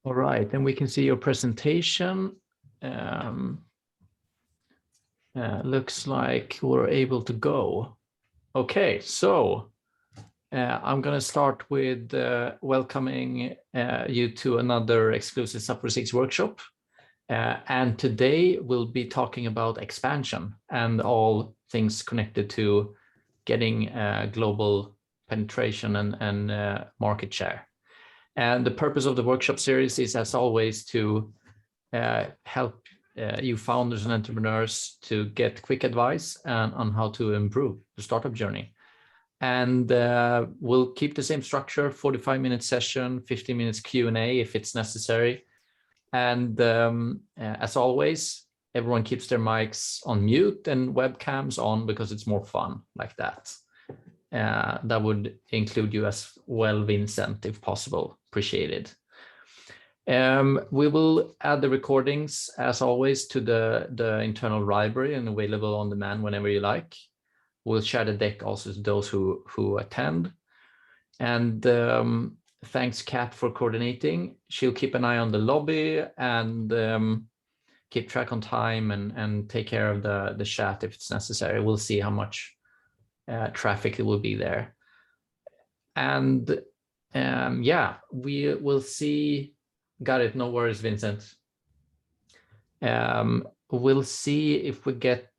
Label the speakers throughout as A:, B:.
A: All right, then we can see your presentation. Um, looks like we're able to go. Okay, so I'm going to start with welcoming you to another exclusive SUP46 workshop. And today we'll be talking about expansion and all things connected to getting global penetration and market share. And the purpose of the workshop series is, as always, to help you founders and entrepreneurs to get quick advice on how to improve the startup journey. And we'll keep the same structure, 45-minute session, 15 minutes Q&A if it's necessary. And as always, everyone keeps their mics on mute and webcams on because it's more fun like that. That would include you as well, Vincent, if possible. Appreciated. We will add the recordings, as always, to the internal library and available on demand whenever you like. We'll share the deck also to those who attend. And thanks, Kat, for coordinating. She'll keep an eye on the lobby and keep track on time and take care of the chat if it's necessary. We'll see how much traffic it will be there. And yeah, we will see. Got it. No worries, Vincent. We'll see if we get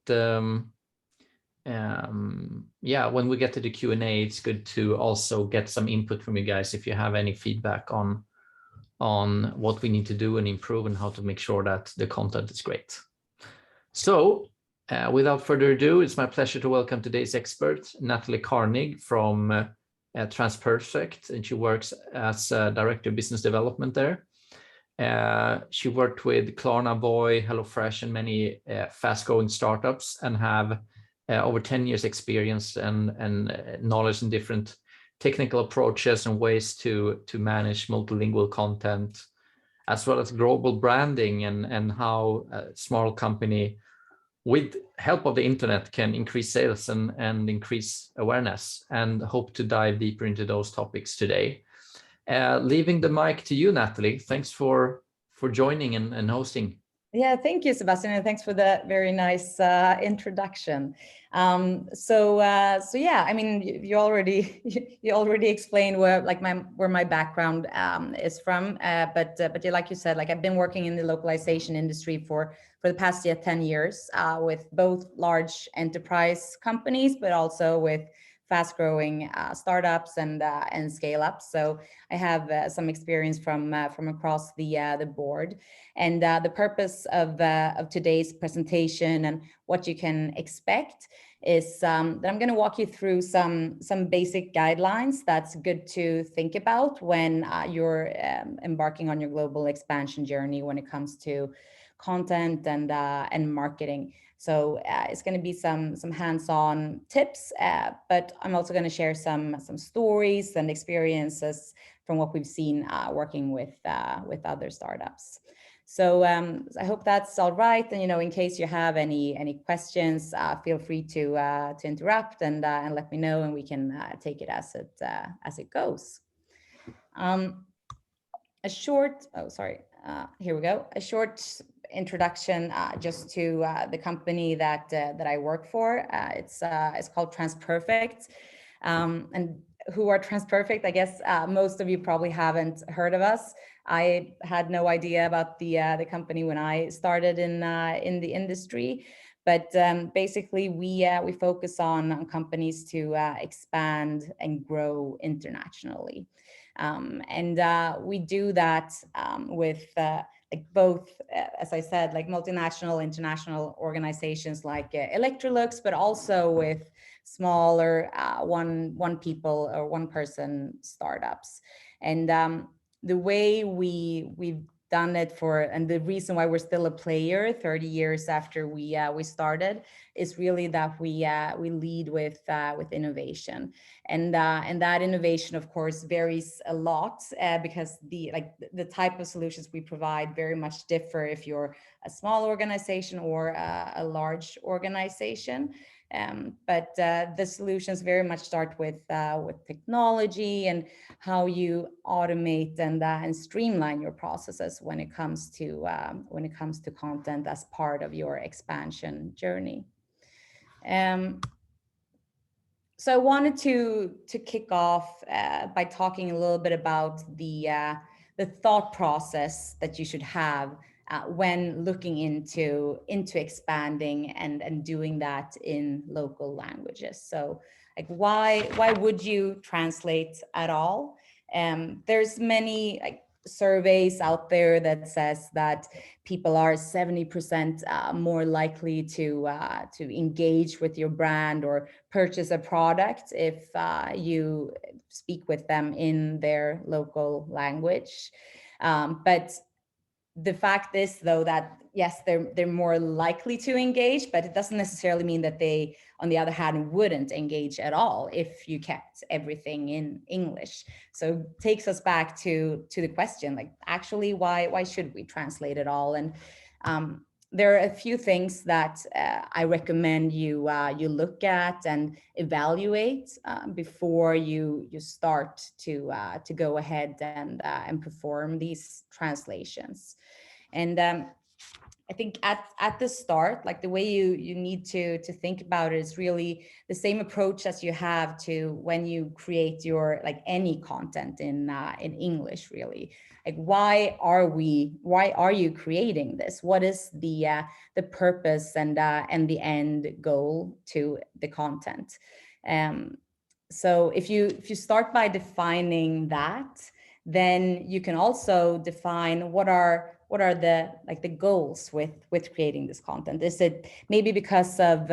A: yeah, when we get to the Q&A, it's good to also get some input from you guys if you have any feedback on what we need to do and improve and how to make sure that the content is great. So without further ado, it's my pleasure to welcome today's expert, Nathalie Karnig from TransPerfect, and she works as Director of Business Development there. She worked with Klarna, Boy, HelloFresh, and many fast-growing startups, and have over 10 years experience and knowledge in different technical approaches and ways to manage multilingual content, as well as global branding and how a small company with help of the internet can increase sales and increase awareness, and hope to dive deeper into those topics today. Leaving the mic to you, Nathalie. Thanks for joining and hosting.
B: Yeah, thank you, Sebastian, and thanks for that very nice introduction. So yeah, I mean, you already explained where my background is from, but yeah, like you said, like I've been working in the localization industry for the past 10 years with both large enterprise companies, but also with fast-growing startups and scale-ups. So I have some experience from across the board. And the purpose of today's presentation and what you can expect is that I'm going to walk you through some basic guidelines that's good to think about when you're embarking on your global expansion journey when it comes to content and marketing. So it's going to be some hands-on tips, but I'm also going to share some stories and experiences from what we've seen working with other startups. So I hope that's all right. And in case you have any questions, feel free to interrupt and let me know, and we can take it as it goes. Here we go. A short introduction just to the company that I work for. It's called TransPerfect. And who are TransPerfect? I guess most of you probably haven't heard of us. I had no idea about the company when I started in the industry. But basically, we focus on companies to expand and grow internationally. And we do that with both, as I said, like multinational, international organizations like Electrolux, but also with smaller one people or one person startups. And the way we've done it and the reason why we're still a player 30 years after we started is really that we lead with innovation, and that innovation of course varies a lot because the type of solutions we provide very much differ if you're a small organization or a large organization. But the solutions very much start with technology and how you automate and streamline your processes when it comes to content as part of your expansion journey. So I wanted to kick off by talking a little bit about the thought process that you should have when looking into expanding and doing that in local languages. So, like, why would you translate at all? There's many surveys out there that says that people are 70% more likely to engage with your brand or purchase a product if you speak with them in their local language. But the fact is, though, that yes, they're more likely to engage, but it doesn't necessarily mean that they, on the other hand, wouldn't engage at all if you kept everything in English. So it takes us back to the question, like, actually, why should we translate it all? And there are a few things that I recommend you look at and evaluate before you start to go ahead and perform these translations. And I think at the start, like, the way you need to think about it is really the same approach as you have to when you create your, like, any content in English, really. Like, why are you creating this? What is the purpose and the end goal to the content? So if you start by defining that, then you can also define what are the goals with creating this content. Is it maybe because of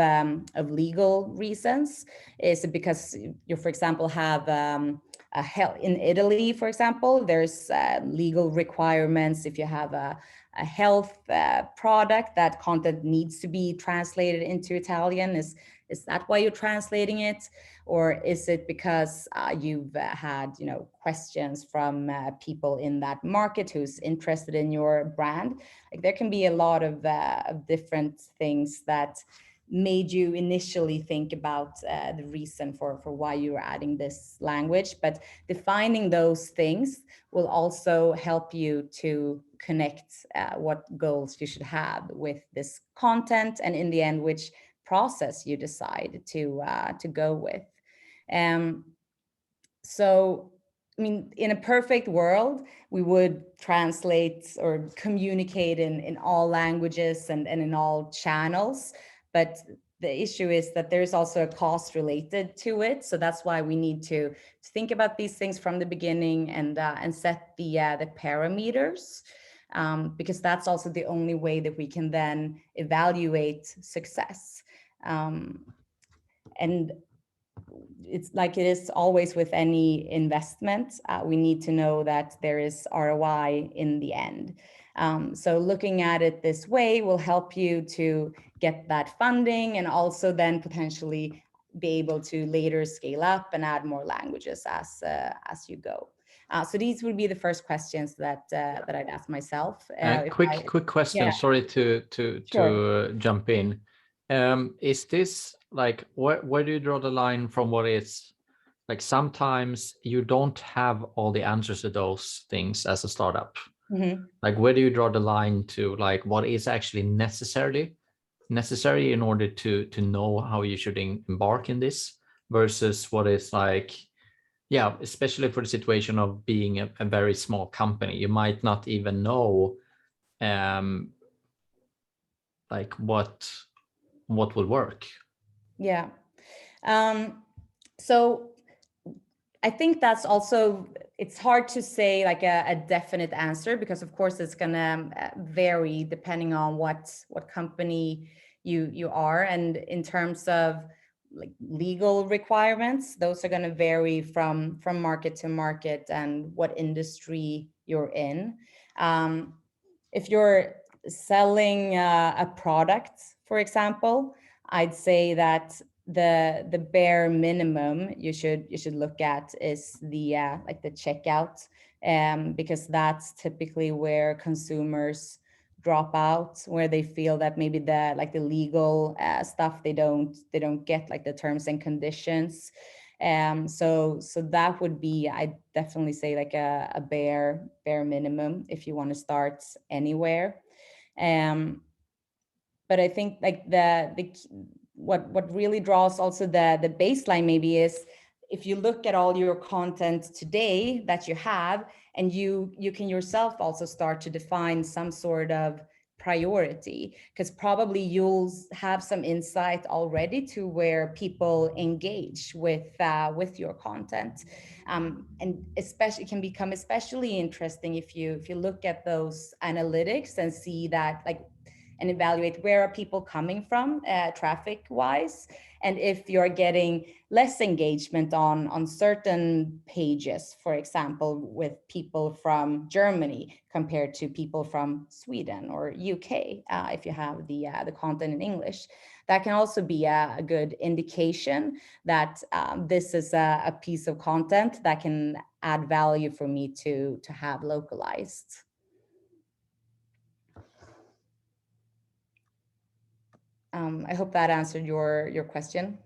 B: legal reasons? Is it because you, for example, have a health in Italy, for example, there's legal requirements. If you have a health product, that content needs to be translated into Italian. Is that why you're translating it? Or is it because you've had, questions from people in that market who's interested in your brand? Like, there can be a lot of different things that made you initially think about the reason for why you were adding this language. But defining those things will also help you to connect what goals you should have with this content, and in the end, which process you decide to go with. So, I mean, in a perfect world, we would translate or communicate in all languages and in all channels. But the issue is that there's also a cost related to it. So that's why we need to think about these things from the beginning and set the parameters. Because that's also the only way that we can then evaluate success. And it's like it is always with any investment, we need to know that there is ROI in the end. So looking at it this way will help you to get that funding and also then potentially be able to later scale up and add more languages as you go. So these would be the first questions that I'd ask myself.
A: Quick question. Yeah. Sorry to jump in. Is this like, where do you draw the line from what is, like, sometimes you don't have all the answers to those things as a startup? Mm-hmm. Like, where do you draw the line to, like, what is actually necessary in order to know how you should embark in this versus what is, like, yeah, especially for the situation of being a very small company, you might not even know like what will work.
B: Yeah. So I think that's also, it's hard to say like a definite answer, because of course it's gonna vary depending on what company you are. And in terms of like legal requirements, those are gonna vary from market to market and what industry you're in. If you're selling a product, for example, I'd say that the bare minimum you should look at is the like the checkout, because that's typically where consumers drop out, where they feel that maybe the legal stuff, they don't get like the terms and conditions. So that would be, I definitely say, like a bare minimum if you want to start anywhere. But I think like what really draws also the baseline maybe is, if you look at all your content today that you have, and you can yourself also start to define some sort of priority, because probably you'll have some insight already to where people engage with your content. And especially, it can become especially interesting if you look at those analytics and see that, like, and evaluate where are people coming from traffic wise, and if you're getting less engagement on certain pages, for example, with people from Germany compared to people from Sweden or UK, if you have the content in English, that can also be a good indication that this is a piece of content that can add value for me to have localized. I hope that answered your question.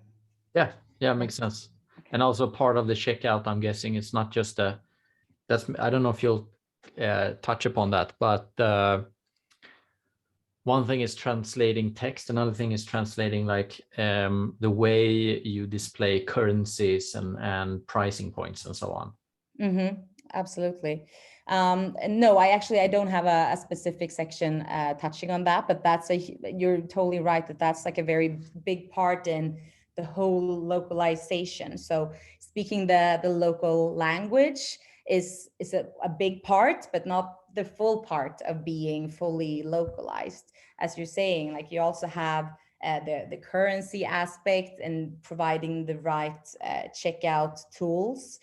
A: Yeah, makes sense.
B: Okay.
A: And also part of the checkout, I'm guessing it's not just I don't know if you'll touch upon that, but one thing is translating text, another thing is translating like the way you display currencies and pricing points and so on.
B: Mm-hmm. Absolutely. And no, I don't have a specific section touching on that, but you're totally right that that's like a very big part in the whole localization. So speaking the local language is a big part, but not the full part of being fully localized. As you're saying, like, you also have the currency aspect and providing the right checkout tools,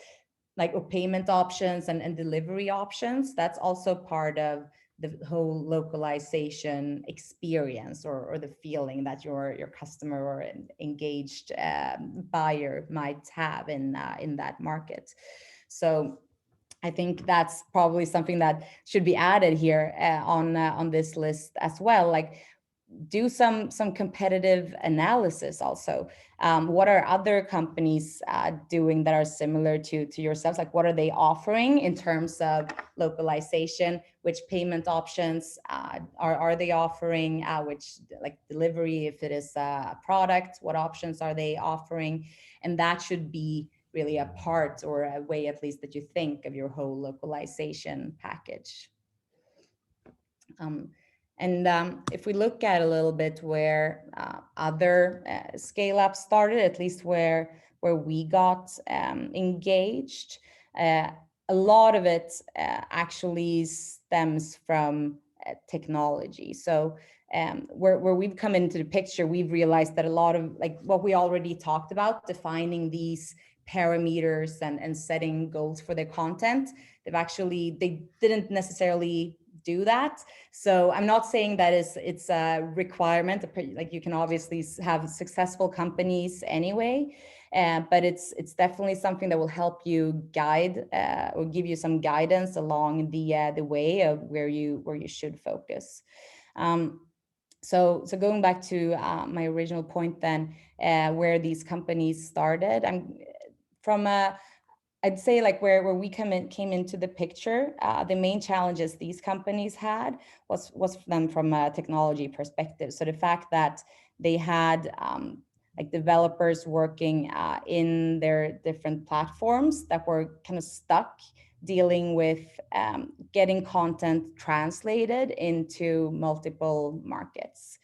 B: like, or payment options and delivery options. That's also part of the whole localization experience, or the feeling that your customer or engaged buyer might have in that market. So I think that's probably something that should be added here on this list as well. Like, do some competitive analysis also. What are other companies doing that are similar to yourselves? Like, what are they offering in terms of localization? Which payment options are they offering? Which, like, delivery, if it is a product, what options are they offering? And that should be really a part, or a way at least, that you think of your whole localization package. And if we look at a little bit where other scale ups started, at least where we got engaged, a lot of it actually stems from technology. So where we've come into the picture, we've realized that a lot of, like, what we already talked about, defining these parameters and setting goals for their content, they didn't necessarily do that. So I'm not saying that it's a requirement. Like, you can obviously have successful companies anyway, but it's definitely something that will help you guide or give you some guidance along the way of where you should focus. So going back to my original point then, where these companies started, I'd say, like, where we came into the picture, the main challenges these companies had was them from a technology perspective. So the fact that they had like developers working in their different platforms that were kind of stuck dealing with getting content translated into multiple markets.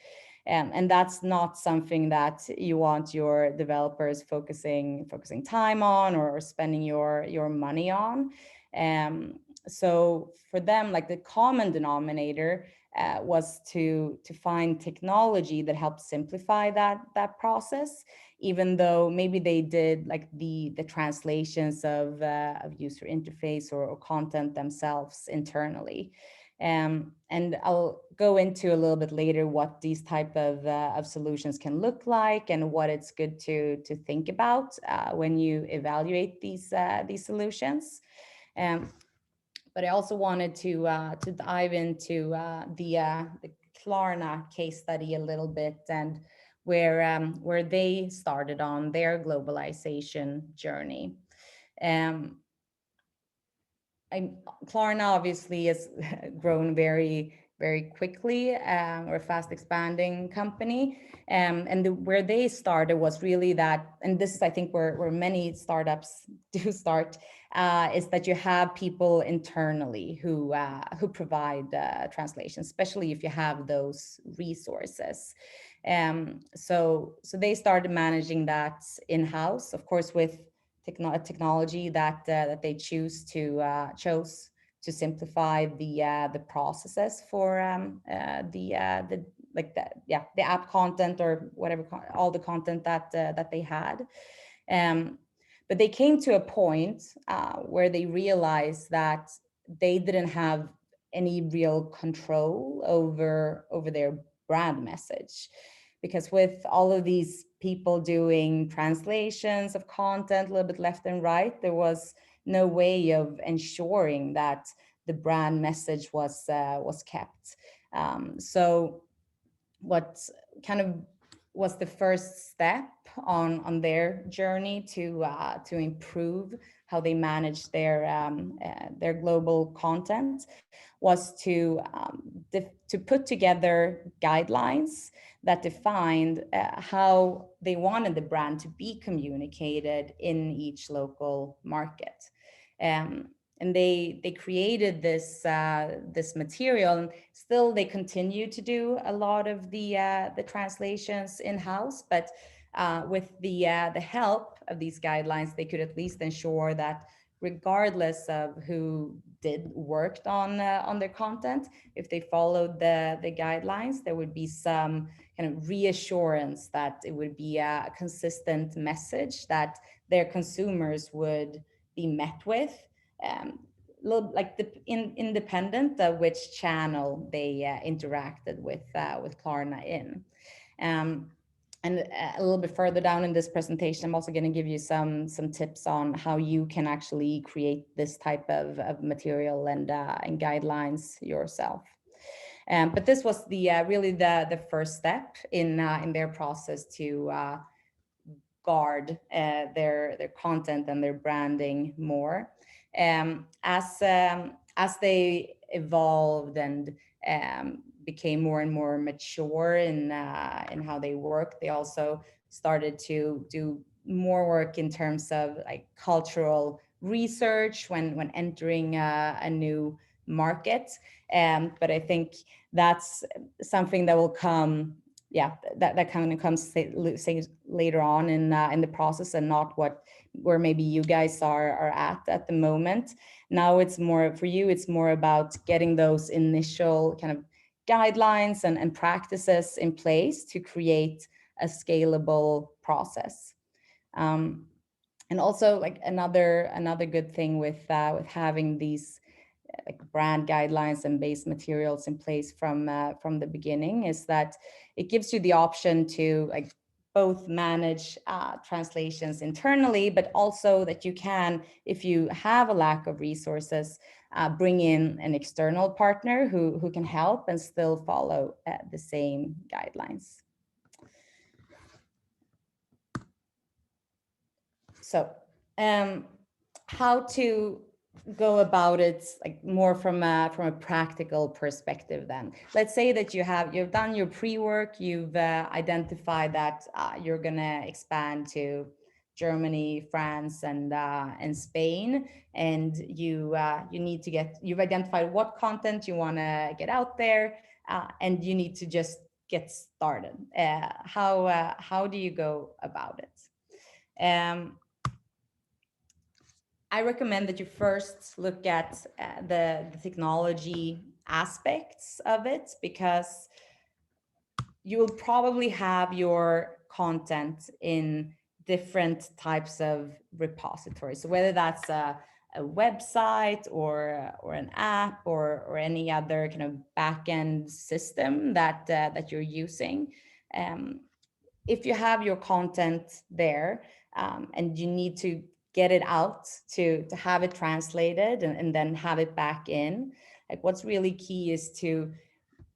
B: And that's not something that you want your developers focusing time on, or spending your money on. So for them, like, the common denominator was to find technology that helped simplify that process, even though maybe they did, like, the translations of user interface or content themselves internally. And I'll go into a little bit later what these type of solutions can look like, and what it's good to think about when you evaluate these solutions. But I also wanted to dive into the Klarna case study a little bit, and where they started on their globalization journey. Um, Klarna obviously has grown very quickly. We're a fast expanding company. Where they started was really that, and this is I think where many startups do start, is that you have people internally who provide translation, especially if you have those resources. So they started managing that in-house, of course, with technology that they chose to simplify the processes for the like the app content, or whatever, all the content that they had. But they came to a point where they realized that they didn't have any real control over their brand message, because with all of these people doing translations of content a little bit left and right, there was no way of ensuring that the brand message was kept. So what kind of was the first step on their journey to improve how they manage their global content was to put together guidelines that defined how they wanted the brand to be communicated in each local market. And they created this material, and still they continue to do a lot of the translations in-house, but with the help of these guidelines, they could at least ensure that regardless of who did worked on their content, if they followed the guidelines, there would be some kind of reassurance that it would be a consistent message that their consumers would be met with, like independent of which channel they interacted with Klarna in. And a little bit further down in this presentation, I'm also going to give you some tips on how you can actually create this type of material and guidelines yourself. But this was the really the first step in their process to guard their content and their branding more. As they evolved and became more and more mature in how they work, they also started to do more work in terms of like cultural research when entering a new market. But I think that's something that will come, that kind of comes say later on in the process, and not where maybe you guys are at the moment. Now it's more for you, it's more about getting those initial kind of guidelines and practices in place to create a scalable process. And also, like another good thing with having these like brand guidelines and base materials in place from the beginning is that it gives you the option to like both manage translations internally, but also that you can, if you have a lack of resources, bring in an external partner who can help and still follow the same guidelines. So how to go about it, like more from a practical perspective. Then let's say that you've done your pre-work, you've identified that you're gonna expand to Germany, France, and Spain, and you've identified what content you want to get out there, and you need to just get started. How do you go about it? I recommend that you first look at the technology aspects of it, because you will probably have your content in different types of repositories. So whether that's a website or an app or any other kind of backend system that you're using, if you have your content there, and you need to get it out, to have it translated and then have it back in. Like what's really key is to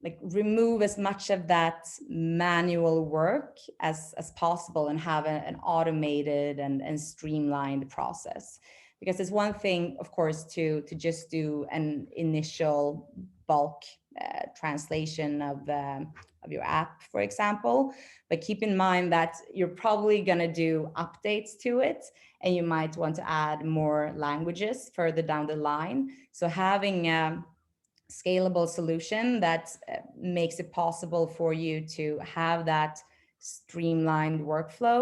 B: like remove as much of that manual work as possible and have an automated and streamlined process. Because it's one thing, of course, to just do an initial bulk translation of your app, for example, but keep in mind that you're probably going to do updates to it, and you might want to add more languages further down the line. So having scalable solution that makes it possible for you to have that streamlined workflow,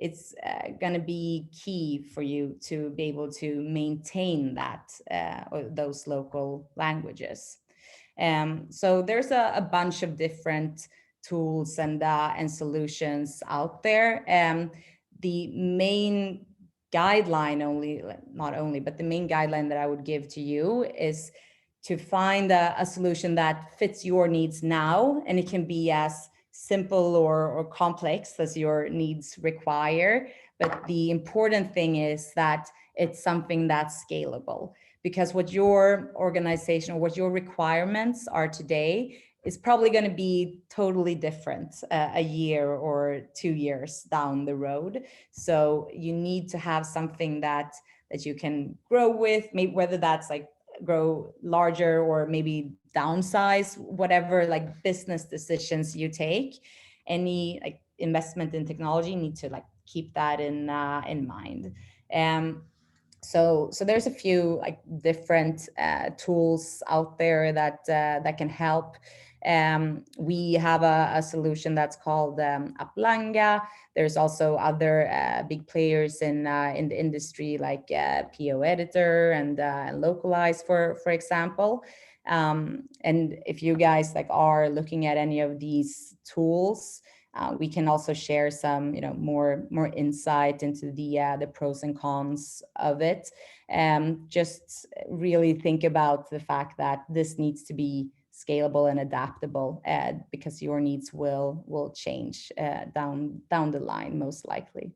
B: it's going to be key for you to be able to maintain that or those local languages. So there's a bunch of different tools and solutions out there. The main guideline but the main guideline that I would give to you is to find a solution that fits your needs now, and it can be as simple or complex as your needs require. But the important thing is that it's something that's scalable, because what your organization or what your requirements are today is probably going to be totally different a year or 2 years down the road. So you need to have something that you can grow with, maybe whether that's like grow larger or maybe downsize, whatever like business decisions you take. Any like investment in technology, you need to like keep that in mind. So there's a few like different tools out there that can help. We have a solution that's called Aplanga. There's also other big players in the industry like PO Editor and Localize, for example. And if you guys like are looking at any of these tools, we can also share some, more insight into the pros and cons of it. Just really think about the fact that this needs to be scalable and adaptable, because your needs will change down the line, most likely.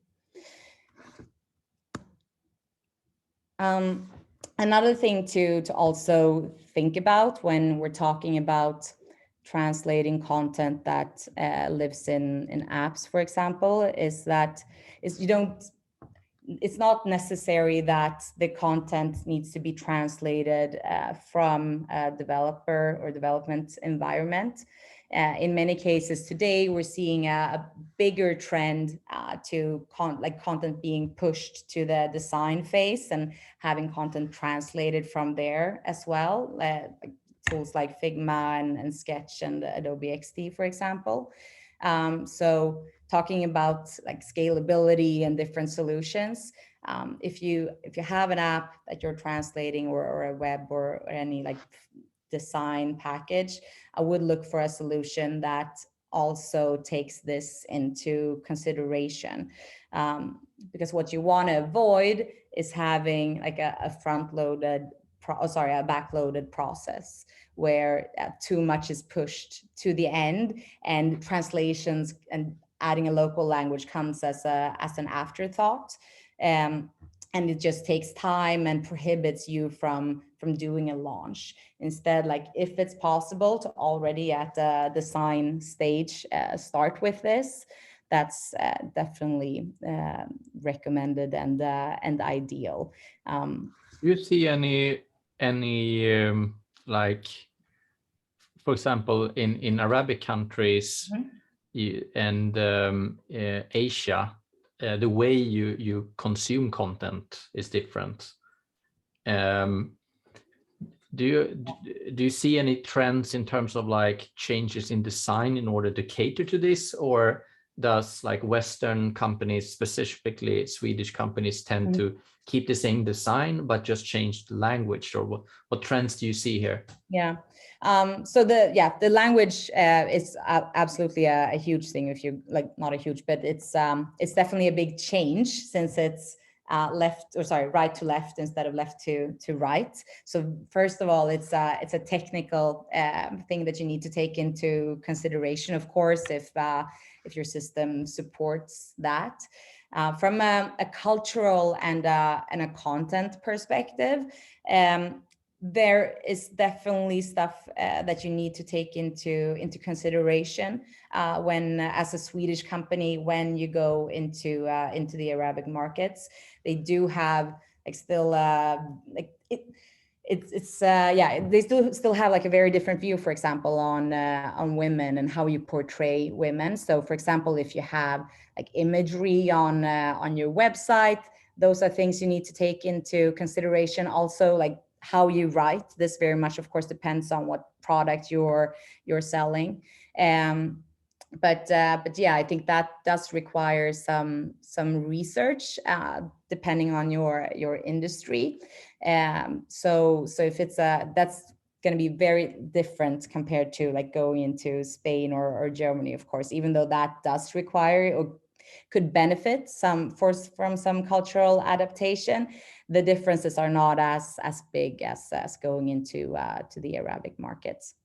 B: Another thing to also think about when we're talking about translating content that lives in apps, for example, is it's not necessary that the content needs to be translated from a developer or development environment. In many cases today, we're seeing a bigger trend to content being pushed to the design phase and having content translated from there as well. Tools like Figma and Sketch and Adobe XD, for example. So talking about like scalability and different solutions, if you have an app that you're translating or a web or any like design package, I would look for a solution that also takes this into consideration, because what you want to avoid is having like a backloaded process where too much is pushed to the end, and translations and adding a local language comes as an afterthought, and it just takes time and prohibits you from doing a launch. Instead, like if it's possible to already at the design stage start with this, that's definitely recommended and ideal.
A: Do you see any like, for example, in Arabic countries and Asia, the way you consume content is different. Do you see any trends in terms of like changes in design in order to cater to this, or does like Western companies, specifically Swedish companies, tend to keep the same design but just change the language, or what trends do you see here?
B: Yeah. So the language is absolutely a huge thing. If you like, not a huge, but it's definitely a big change, since it's right to left instead of left to right. So first of all, it's a technical thing that you need to take into consideration, of course, if your system supports that. From a cultural and a content perspective, there is definitely stuff that you need to take into consideration when, as a Swedish company, when you go into the Arabic markets. They do have like still like it's yeah, they still have like a very different view, for example, on women and how you portray women. So for example, if you have like imagery on your website, those are things you need to take into consideration. Also, like how you write, this very much of course depends on what product you're selling. But yeah, I think that does require some research depending on your industry. So if it's that's going to be very different compared to like going into Spain or Germany, of course, even though that does require or could benefit from some cultural adaptation. The differences are not as big as going into to the Arabic markets.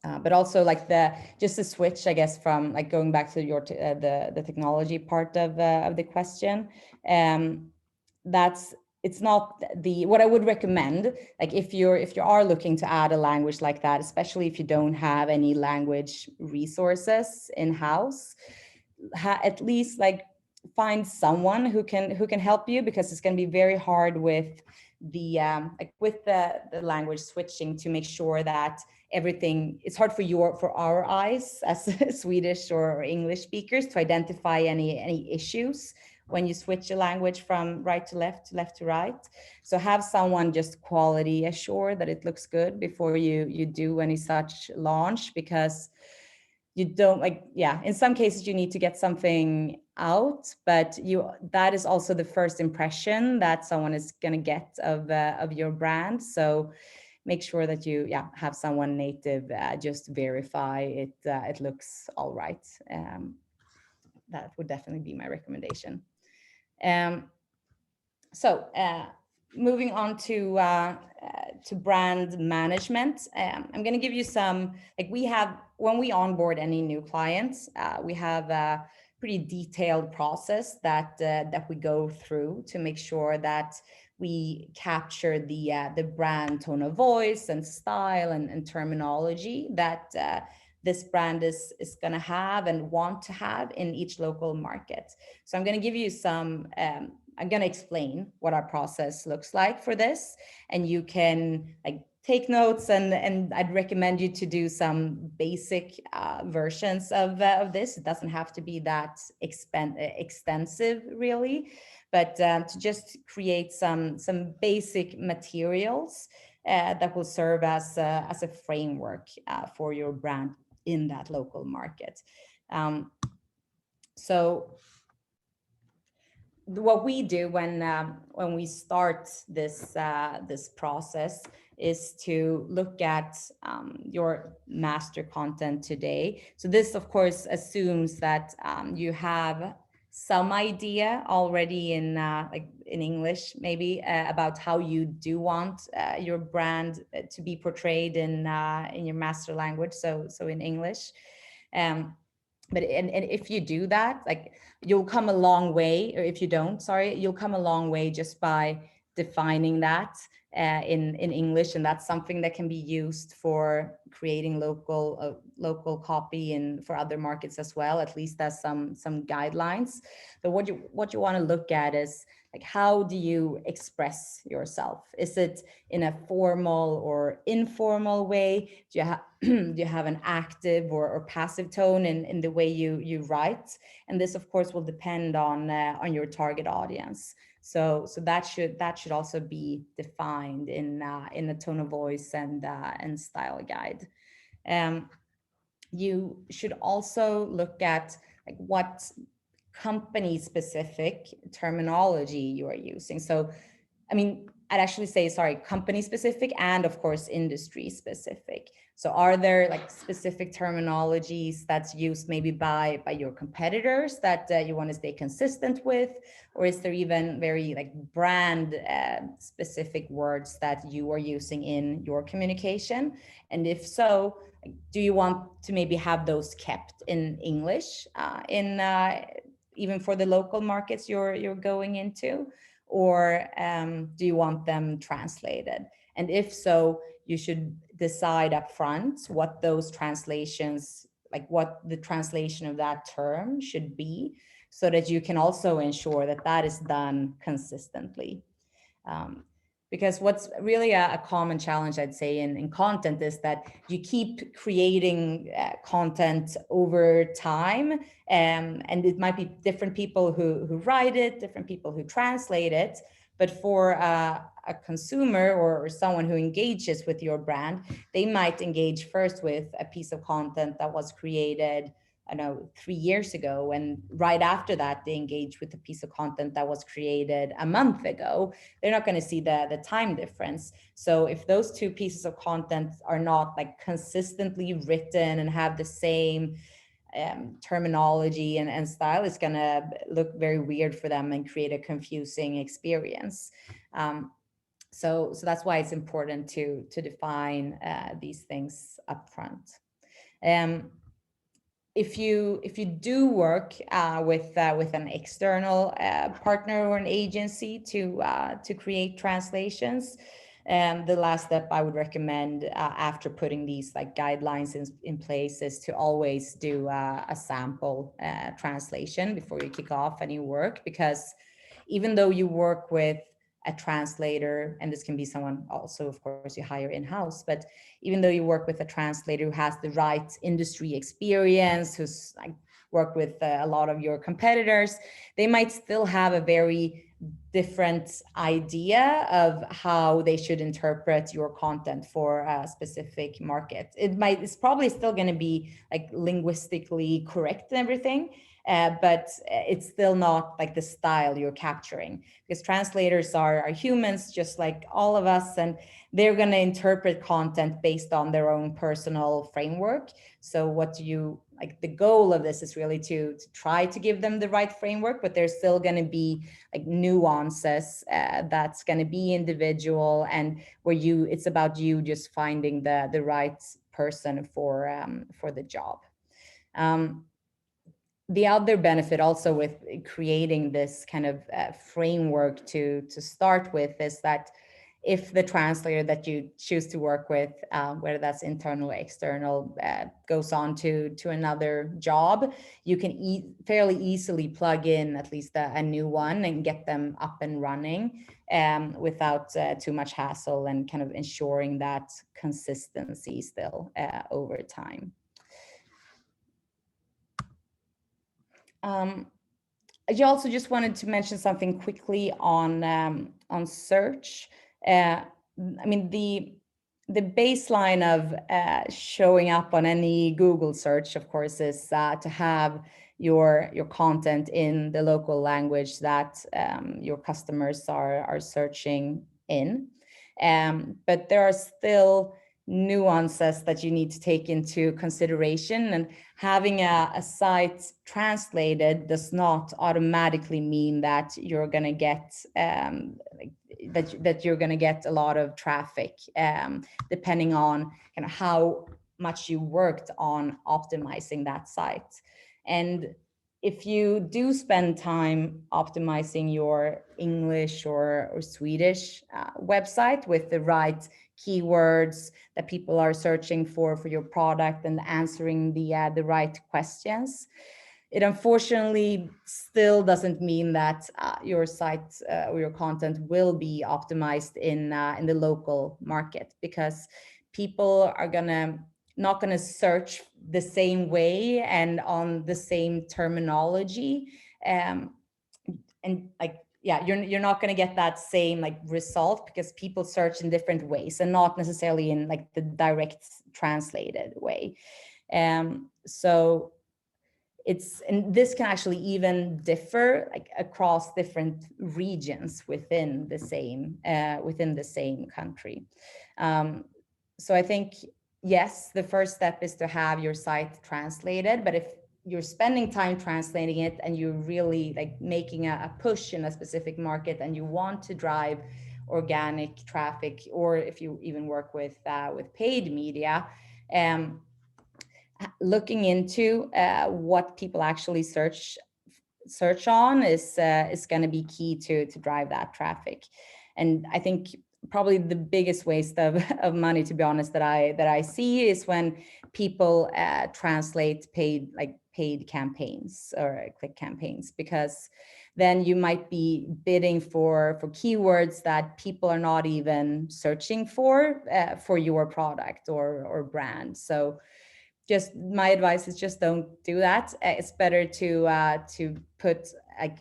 B: But also like just the switch, I guess, from like going back to your the technology part of the question. That's it's not what I would recommend. Like if you are looking to add a language like that, especially if you don't have any language resources in house, at least like find someone who can help you, because it's going to be very hard with the language switching to make sure that everything, it's hard for our eyes as Swedish or English speakers to identify any issues when you switch a language from right to left to right. So have someone just quality assure that it looks good before you do any such launch, because you don't like, yeah, in some cases you need to get something out, but that is also the first impression that someone is going to get of your brand. So make sure that you have someone native just verify it looks all right. That would definitely be my recommendation. So moving on to brand management, I'm going to give you some, like when we onboard any new clients, we have a pretty detailed process that we go through to make sure that we capture the brand tone of voice and style and terminology that this brand is going to have and want to have in each local market. So I'm going to give you some I'm going to explain what our process looks like for this, and you can like take notes, and I'd recommend you to do some basic versions of this. It doesn't have to be that extensive really, but to just create some basic materials that will serve as a framework for your brand in that local market. So what we do when we start this process is to look at your master content today. So this, of course, assumes that you have some idea already in like in English, maybe about how you do want your brand to be portrayed in your master language. So in English. But if you do that, like you'll come a long way, or if you don't, sorry, you'll come a long way just by defining that in English, and that's something that can be used for creating local copy and for other markets as well, at least as some guidelines. But what you want to look at is like, how do you express yourself? Is it in a formal or informal way? Do you have an active or passive tone in the way you write? And this, of course, will depend on your target audience. So that should also be defined in the tone of voice and style guide. You should also look at like what company specific terminology you are using. So I mean, I'd actually say, sorry, company specific and of course industry specific. So are there like specific terminologies that's used maybe by your competitors that you want to stay consistent with? Or is there even very like brand specific words that you are using in your communication? And if so, do you want to maybe have those kept in English even for the local markets you're going into? Or do you want them translated? And if so, you should decide up front what those translations, like what the translation of that term should be, so that you can also ensure that that is done consistently. Because what's really a common challenge, I'd say, in content is that you keep creating content over time, and it might be different people who write it, different people who translate it. But for a consumer or someone who engages with your brand, they might engage first with a piece of content that was created, I know, 3 years ago, and right after that they engage with a piece of content that was created a month ago. They're not going to see the time difference. So if those two pieces of content are not like consistently written and have the same terminology and style, it's going to look very weird for them and create a confusing experience. So that's why it's important to define these things up front. If you do work with an external partner or an agency to create translations, the last step I would recommend after putting these like guidelines in place is to always do a sample translation before you kick off any work, because even though you work with a translator, and this can be someone also, of course, you hire in-house, but even though you work with a translator who has the right industry experience, who's like worked with a lot of your competitors, they might still have a very different idea of how they should interpret your content for a specific market. It's probably still going to be like linguistically correct and everything, but it's still not like the style you're capturing, because translators are humans just like all of us, and they're going to interpret content based on their own personal framework. So what do you like, the goal of this is really to try to give them the right framework, but there's still going to be like nuances that's going to be individual, and where it's about you just finding the right person for the job. The other benefit also with creating this kind of framework to start with is that if the translator that you choose to work with, whether that's internal or external, goes on to another job, you can fairly easily plug in at least a new one and get them up and running without too much hassle, and kind of ensuring that consistency still over time. I also just wanted to mention something quickly on search. I mean, the baseline of showing up on any Google search, of course, is to have your content in the local language that your customers are searching in. But there are still nuances that you need to take into consideration, and having a site translated does not automatically mean that you're going to get that you're going to get a lot of traffic, depending on kind of how much you worked on optimizing that site. And if you do spend time optimizing your English or Swedish website with the right keywords that people are searching for your product, and answering the right questions, it unfortunately still doesn't mean that your site or your content will be optimized in the local market, because people are not gonna search the same way and on the same terminology, and like, yeah, you're not going to get that same like result, because people search in different ways and not necessarily in like the direct translated way. So and this can actually even differ like across different regions within the same country. So I think, yes, the first step is to have your site translated, but if you're spending time translating it and you're really like making a push in a specific market and you want to drive organic traffic, or if you even work with paid media, looking into what people actually search on is going to be key to drive that traffic. And I think probably the biggest waste of money, to be honest, that I see is when people translate paid campaigns or click campaigns, because then you might be bidding for keywords that people are not even searching for your product or brand. So just my advice is just don't do that. It's better to put like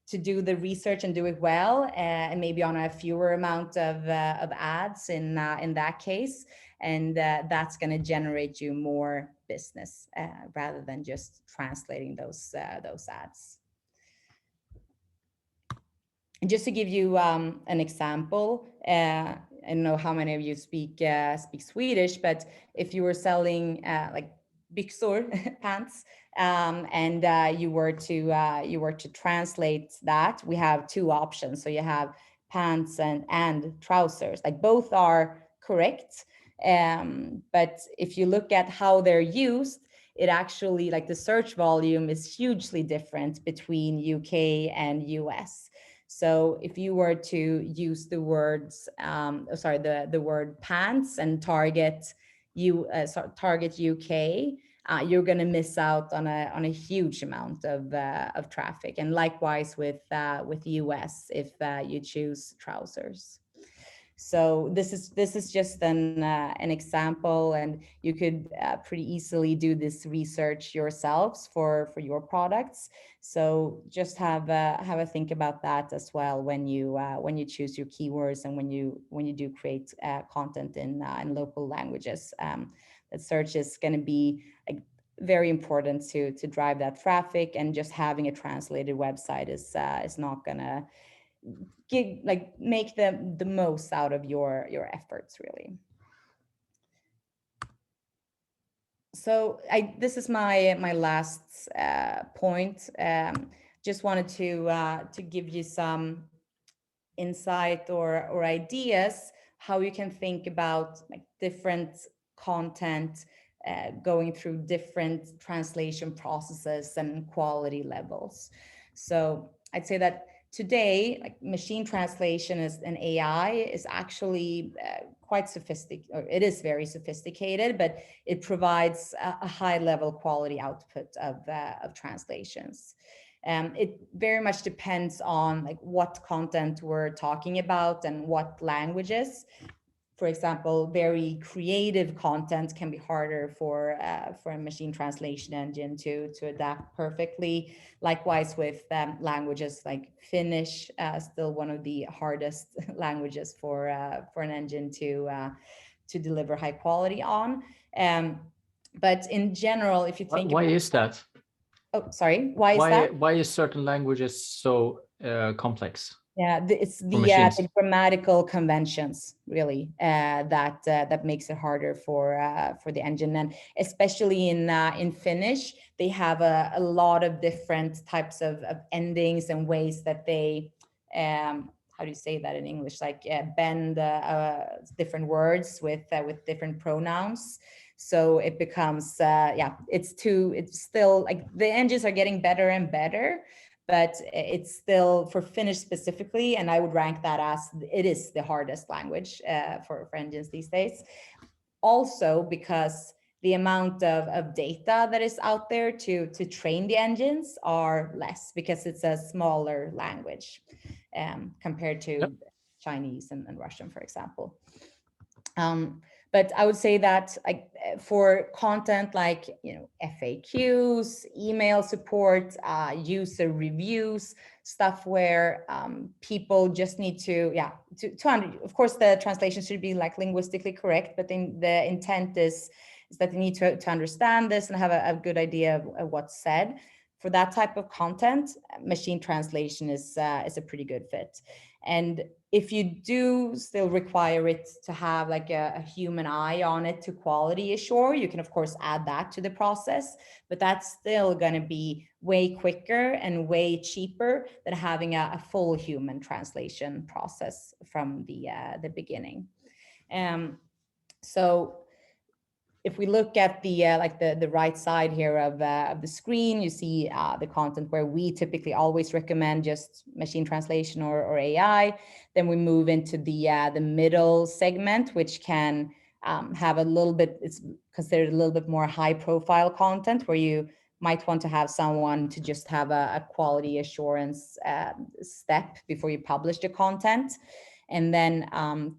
B: to do the research and do it well, and maybe on a fewer amount of ads in that case, and that's going to generate you more business rather than just translating those ads. And just to give you an example, I don't know how many of you speak Swedish, but if you were selling like byxor pants, and you were to translate that, we have two options. So you have pants and trousers. Like both are correct, but if you look at how they're used, it actually, like the search volume is hugely different between UK and US. So if you were to use the words, the word pants and target UK, you're going to miss out on a huge amount of traffic. And likewise with US, if you choose trousers. So this is just an example, and you could pretty easily do this research yourselves for your products. So just have a think about that as well when you choose your keywords and when you do create content in local languages. That search is going to be like very important to drive that traffic, and just having a translated website is not going to make the most out of your efforts, really. So this is my last point. Just wanted to give you some insight or ideas how you can think about like different content going through different translation processes and quality levels. So I'd say that today, like machine translation and AI is actually quite sophisticated, or it is very sophisticated, but it provides a high level quality output of translations. It very much depends on like what content we're talking about and what languages. For example, very creative content can be harder for a machine translation engine to adapt perfectly. Likewise with languages like Finnish, still one of the hardest languages for an engine to deliver high quality on. But in general, if you think
A: why is that?
B: Oh, sorry. Why is that?
A: Why is certain languages so complex?
B: Yeah, it's the grammatical conventions really that makes it harder for the engine, and especially in Finnish, they have a lot of different types of endings and ways that they how do you say that in English? Like bend different words with different pronouns. So it becomes it's still like the engines are getting better and better, but it's still for Finnish specifically, and I would rank that as it is the hardest language for engines these days. Also because the amount of data that is out there to train the engines are less, because it's a smaller language compared to Chinese and Russian, for example. But I would say that for content like FAQs, email support, user reviews, stuff where people just need to of course the translation should be like linguistically correct, but then the intent is is that they need to understand this and have a good idea of what's said. For that type of content, machine translation is a pretty good fit. And if you do still require it to have like a human eye on it to quality assure, you can of course add that to the process, but that's still going to be way quicker and way cheaper than having a full human translation process from the beginning. So if we look at the like the right side here of the screen, you see the content where we typically always recommend just machine translation or AI. Then we move into the middle segment, which can have a little bit, it's considered a little bit more high profile content where you might want to have someone to just have a quality assurance step before you publish the content. And then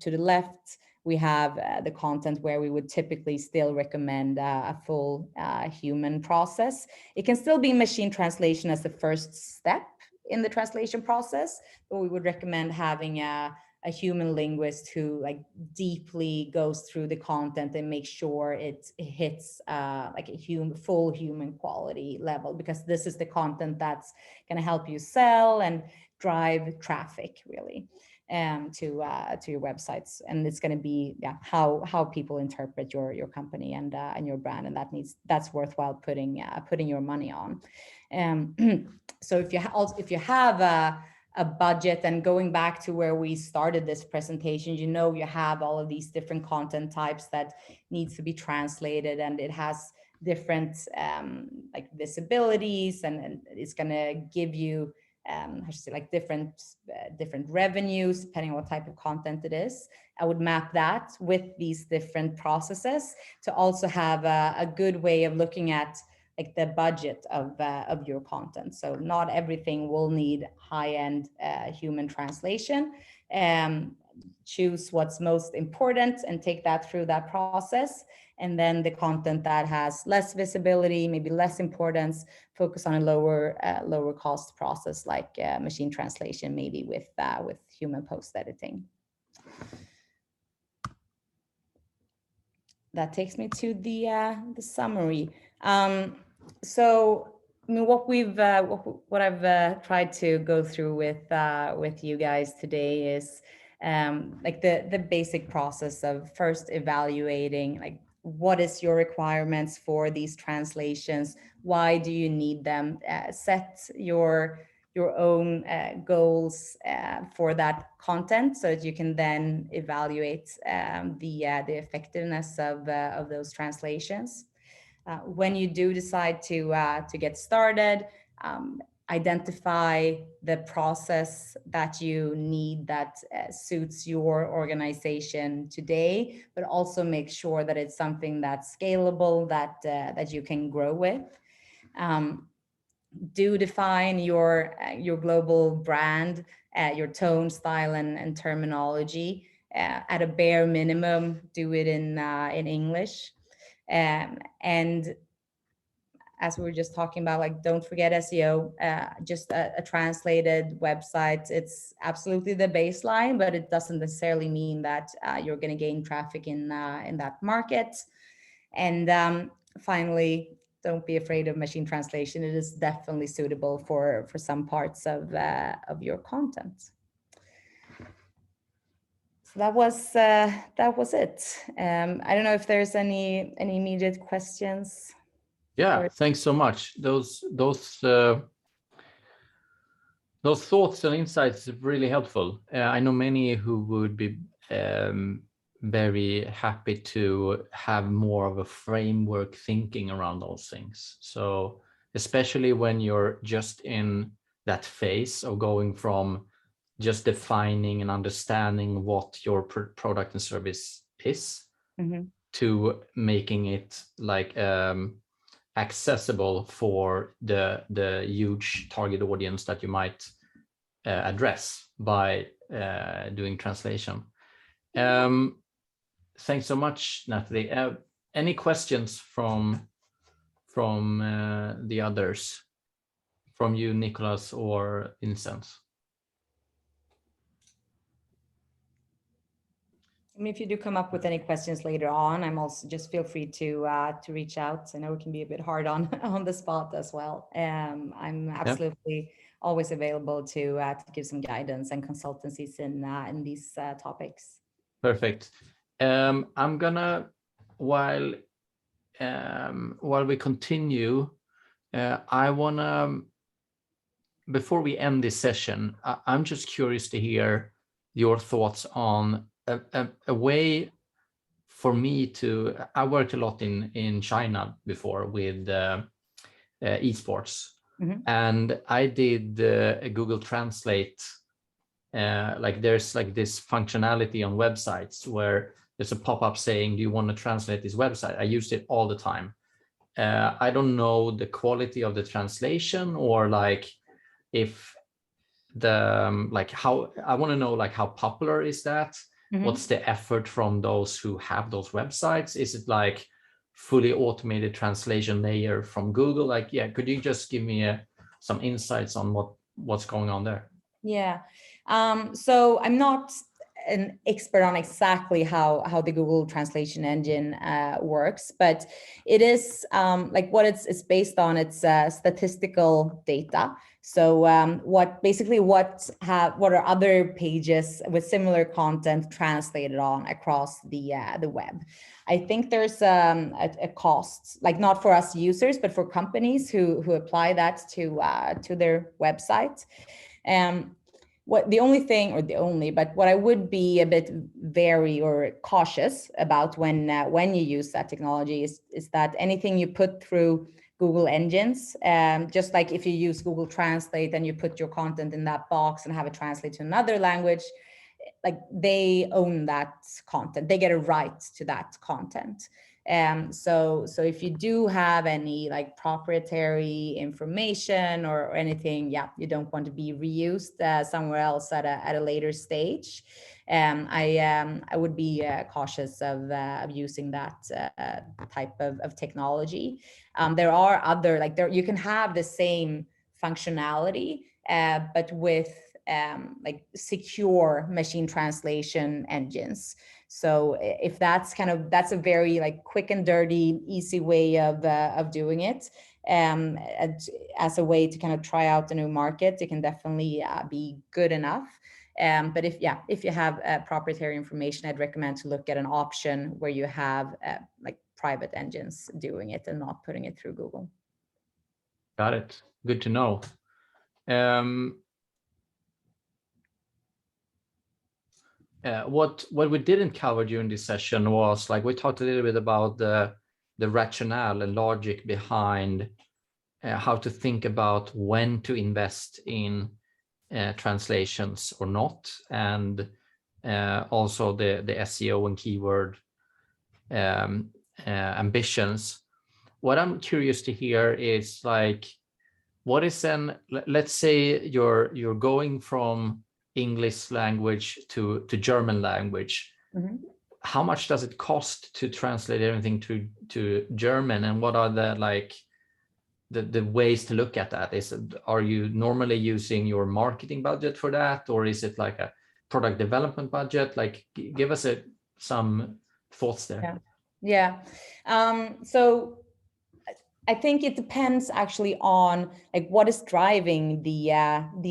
B: to the left, we have the content where we would typically still recommend a full human process. It can still be machine translation as the first step in the translation process, but we would recommend having a human linguist who like deeply goes through the content and makes sure it hits like a full human quality level, because this is the content that's going to help you sell and drive traffic really to your websites, and it's going to be how people interpret your company and your brand, and that's worthwhile putting your money on. So if you have a budget, and going back to where we started this presentation, you have all of these different content types that needs to be translated, and it has different like visibilities, and it's going to give you I should say like different revenues depending on what type of content it is. I would map that with these different processes to also have a good way of looking at like the budget of your content. So not everything will need high-end human translation. Choose what's most important and take that through that process. And then the content that has less visibility, maybe less importance, focus on a lower cost process like machine translation, maybe with human post editing. That takes me to the summary. So I mean, what I've tried to go through with you guys today is like the basic process of first evaluating like what is your requirements for these translations, why do you need them, set your own goals for that content so that you can then evaluate the effectiveness of those translations. When you do decide to get started, identify the process that you need that suits your organization today, but also make sure that it's something that's scalable, that you can grow with. Do define your global brand, your tone, style, and terminology. At a bare minimum, do it in English. And as we were just talking about, like, don't forget SEO, just a translated website. It's absolutely the baseline, but it doesn't necessarily mean that you're going to gain traffic in that market. And finally, don't be afraid of machine translation. It is definitely suitable for some parts of your content. So that was it. I don't know if there's any immediate questions.
A: Yeah, thanks so much. Those thoughts and insights are really helpful. I know many who would be very happy to have more of a framework thinking around those things. So especially when you're just in that phase of going from just defining and understanding what your product and service is, mm-hmm. to making it like accessible for the huge target audience that you might address by doing translation. Thanks so much, Nathalie. Any questions from the others, from you, Nicholas or Vincent?
B: I mean, if you do come up with any questions later on, I'm also just feel free to reach out. I know it can be a bit hard on on the spot as well. I'm absolutely always available to give some guidance and consultancies in these topics.
A: Perfect. I'm gonna while we continue, I wanna, before we end this session, I'm just curious to hear your thoughts on a way for me to, I worked a lot in China before with esports.
B: Mm-hmm.
A: And I did a Google Translate. Like there's like this functionality on websites where there's a pop-up saying, do you want to translate this website? I used it all the time. I don't know the quality of the translation, or like if the like how, I want to know like how popular is that?
B: Mm-hmm.
A: What's the effort from those who have those websites? Is it like fully automated translation layer from Google? Like, yeah, could you just give me some insights on what's going on there?
B: Yeah. So I'm not an expert on exactly how the Google translation engine works, but it is like what it's based on. It's statistical data. So what are other pages with similar content translated on across the web? I think there's a cost, like not for us users, but for companies who apply that to their website. What I would be a bit very or cautious about when you use that technology is that anything you put through Google engines, just like if you use Google Translate and you put your content in that box and have it translate to another language, like they own that content, they get a right to that content. So if you do have any like proprietary information or anything, yeah, you don't want to be reused somewhere else at a later stage. I would be cautious of using that type of technology. There are other, like you can have the same functionality, but with like secure machine translation engines. So if that's that's a very like quick and dirty, easy way of doing it, as a way to kind of try out the new market, it can definitely be good enough. But if you have proprietary information, I'd recommend to look at an option where you have like private engines doing it and not putting it through Google.
A: Got it. Good to know. What we didn't cover during this session was, like, we talked a little bit about the rationale and logic behind how to think about when to invest in translations or not, and also the SEO and keyword ambitions. What I'm curious to hear is, like, what is let's say you're going from English language to German language.
B: Mm-hmm.
A: How much does it cost to translate everything to German, and what are the ways to look at that? Are you normally using your marketing budget for that, or is it like a product development budget? Like, give us some thoughts there.
B: Yeah. So I think it depends actually on like what is driving the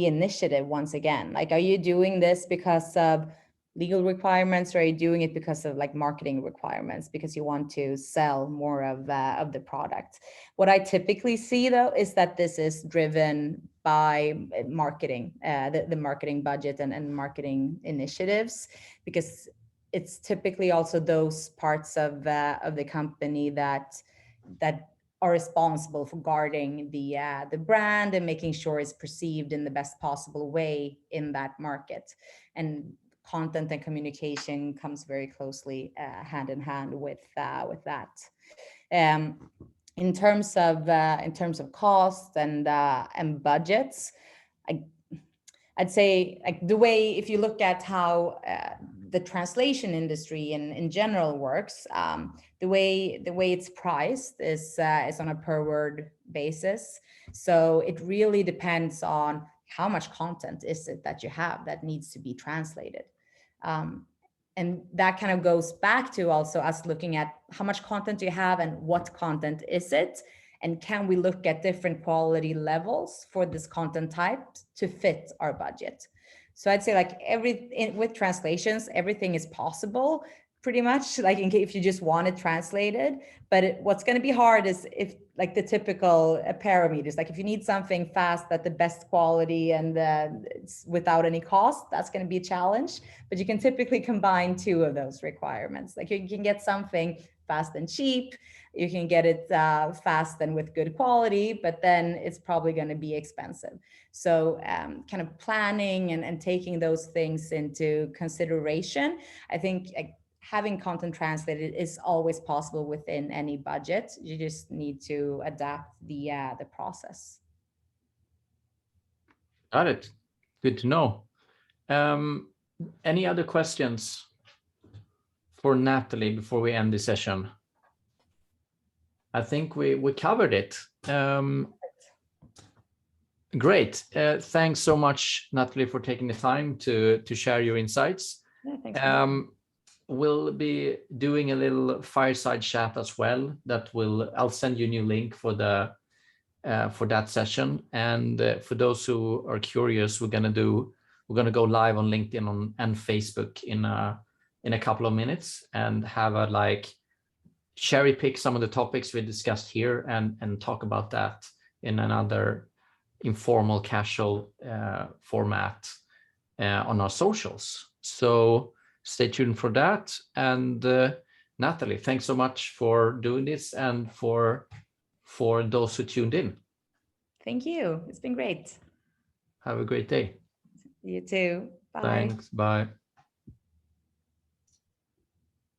B: initiative. Once again, like, are you doing this because of legal requirements, or are you doing it because of like marketing requirements, because you want to sell more of the product? What I typically see though is that this is driven by marketing, the marketing budget and marketing initiatives, because it's typically also those parts of the company that are responsible for guarding the brand and making sure it's perceived in the best possible way in that market. And content and communication comes very closely hand in hand with that. In terms of cost and budgets, I'd say, like, the way, if you look at how the translation industry in general works, the way it's priced is on a per word basis. So it really depends on how much content is it that you have that needs to be translated. And that kind of goes back to also us looking at how much content do you have and what content is it? And can we look at different quality levels for this content type to fit our budget? So I'd say like with translations, everything is possible pretty much, like if you just want it translated. But what's going to be hard is if like the typical parameters, like if you need something fast at the best quality and it's without any cost, that's going to be a challenge. But you can typically combine two of those requirements. Like you can get something fast and cheap, you can get it fast and with good quality, but then it's probably going to be expensive. So kind of planning and taking those things into consideration, I think having content translated is always possible within any budget. You just need to adapt the process.
A: Got it. Good to know. Any other questions for Nathalie before we end the session? I think we covered it. Great. Thanks so much, Nathalie, for taking the time to share your insights.
B: Yeah, thanks.
A: We'll be doing a little fireside chat as well. I'll send you a new link for that session. And for those who are curious, we're gonna go live on LinkedIn and Facebook in a couple of minutes and have a cherry pick some of the topics we discussed here and talk about that in another informal, casual format on our socials. So stay tuned for that. And Nathalie, thanks so much for doing this and for those who tuned in.
B: Thank you. It's been great.
A: Have a great day.
B: You too. Bye.
A: Thanks. Bye.